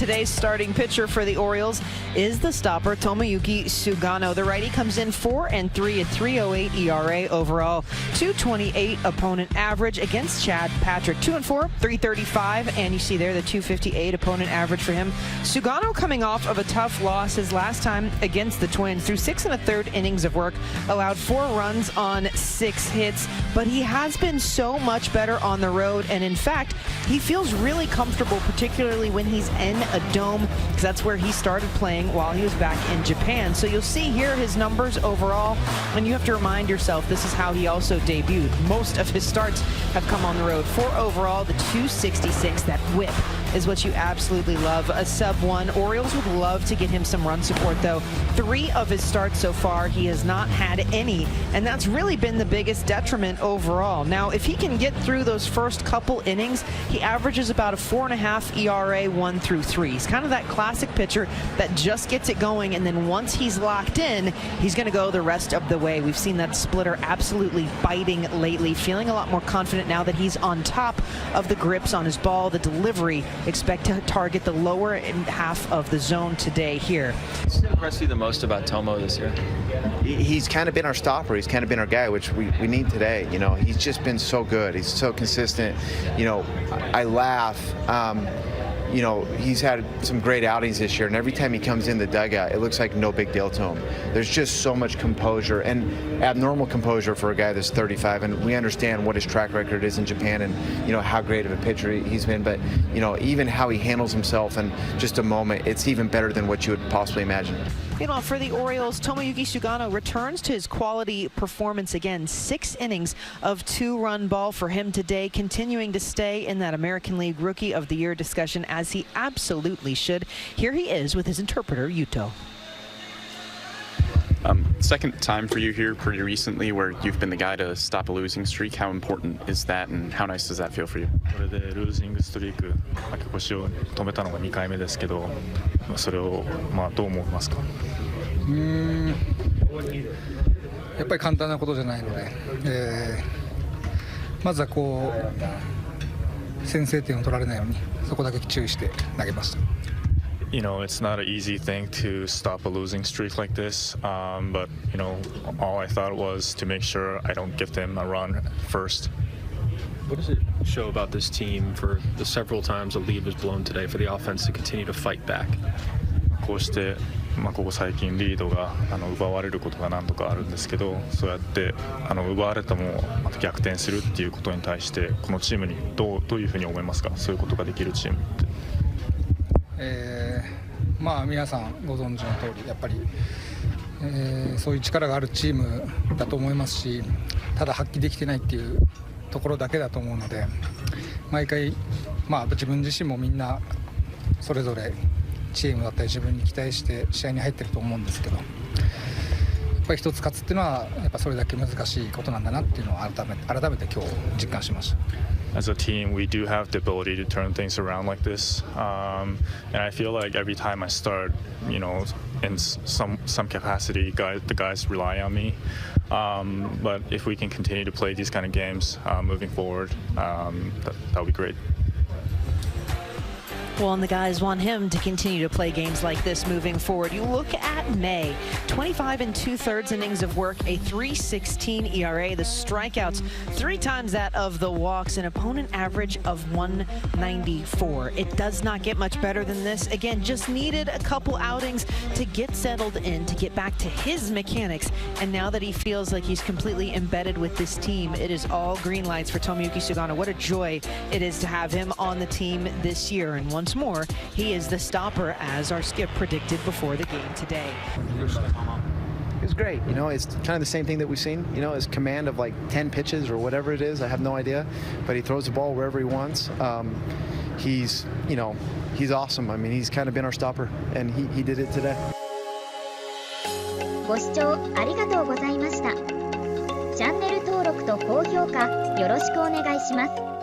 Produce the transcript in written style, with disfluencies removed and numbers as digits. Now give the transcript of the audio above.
today's starting pitcher for the Orioles is the stopper Tomoyuki Sugano. The righty comes in 4-3, a 3.08 ERA overall, 2.28 opponent average against Chad Patrick. 2-4, 3.35, and you see there the 2.58 opponent average for him. Sugano coming off of a tough loss his last time against the Twins. Through 6 1/3 innings of work, allowed 4 runs on 6 hits, but he has been so much better on the road, and in fact, he feels really comfortable, particularly when he's in a dome, because that's where he started playing while he was back in Japan. So you'll see here his numbers overall, and you have to remind yourself this is how he also debuted. Most of his starts have come on the road. 4 overall, the 266, that whip is what you absolutely love. A sub-1. Orioles would love to get him some run support, though. 3 of his starts so far, he has not had any, and that's really been the biggest detriment overall. Now, if he can get through those first couple innings, he averages about a 4.5 ERA 1 through 3. He's kind of that classic pitcher that just gets it going, and then once he's locked in, he's going to go the rest of the way. We've seen that splitter absolutely biting lately, feeling a lot more confident now that he's on top of the grips on his ball, the delivery. Expect to target the lower half of the zone today here. What's impressed you the most about Tomo this year? He's kind of been our stopper. He's kind of been our guy, which we need today. You know, he's just been so good. He's so consistent. You know, I laugh. You know, he's had some great outings this year, and every time he comes in the dugout, it looks like no big deal to him. There's just so much composure, and abnormal composure for a guy that's 35, and we understand what his track record is in Japan and, you know, how great of a pitcher he's been, but, you know, even how he handles himself in just a moment, it's even better than what you would possibly imagine. You know, for the Orioles, Tomoyuki Sugano returns to his quality performance again. 6 innings of 2-run ball for him today, continuing to stay in that American League Rookie of the Year discussion, as he absolutely should. Here he is with his interpreter, Yuto. Second time for you here pretty recently where you've been the guy to stop a losing streak. How important is that, and how nice does that feel for you? これでルージングストリーク負け越しを止めたのが2回目ですけど、それをどう思いますか？やっぱり簡単なことじゃないので、まずはこう先制点を取られないようにそこだけ注意して投げました。You know, it's not an easy thing to stop a losing streak like this, but, you know, all I thought was to make sure I don't give them a run first. What does it show about this team for the several times a lead was blown today for the offense to continue to fight back? こうして、ここ最近リードが奪われることが何度かあるんですけど、そうやって奪われてもまた逆転するっていうことに対してこのチームにどういうふうに思いますか？そういうことができるチームって。皆さんご存知の通りやっぱり、そういう力があるチームだと思いますし、ただ発揮できてないっていうところだけだと思うので、毎回、自分自身もみんなそれぞれチームだったり自分に期待して試合に入ってると思うんですけど、やっぱり一つ勝つっていうのはやっぱそれだけ難しいことなんだなっていうのを改めて今日実感しました。As a team, we do have the ability to turn things around like this, and I feel like every time I start, you know, in some capacity, the guys rely on me. But if we can continue to play these kind of games moving forward, that would be great. Well, and the guys want him to continue to play games like this moving forward. You look at May, 25 2/3 innings of work, a 3.16 ERA, the strikeouts 3 times that of the walks, an opponent average of 194. It does not get much better than this. Again, just needed a couple outings to get settled in, to get back to his mechanics, and now that he feels like he's completely embedded with this team, it is all green lights for Tomoyuki Sugano. What a joy it is to have him on the team this year, and once more, he is the stopper, as our skip predicted before the game today. It was great. You know, it's kind of the same thing that we've seen. You know, his command of like 10 pitches or whatever it is, I have no idea. But he throws the ball wherever he wants. He's awesome. I mean, he's kind of been our stopper, and he did it today. ご視聴ありがとうございました。チャンネル登録と高評価よろしくお願いします。